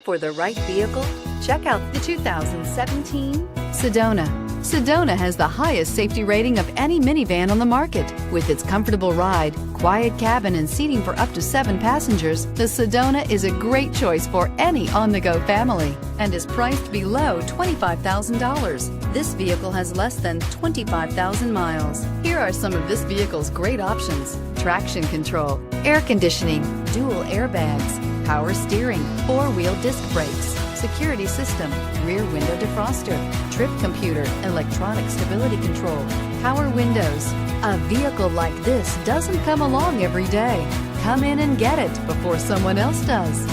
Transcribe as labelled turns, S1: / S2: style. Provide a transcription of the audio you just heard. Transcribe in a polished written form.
S1: for the right vehicle? Check out the 2017 Sedona. Sedona has the highest safety rating of any minivan on the market. With its comfortable ride, quiet cabin, and seating for up to 7 passengers, the Sedona is a great choice for any on-the-go family and is priced below $25,000. This vehicle has less than 25,000 miles. Here are some of this vehicle's great options: traction control, air conditioning, dual airbags, power steering, 4-wheel disc brakes, security system, rear window defroster, trip computer, electronic stability control, power windows. A vehicle like this doesn't come along every day. Come in and get it before someone else does.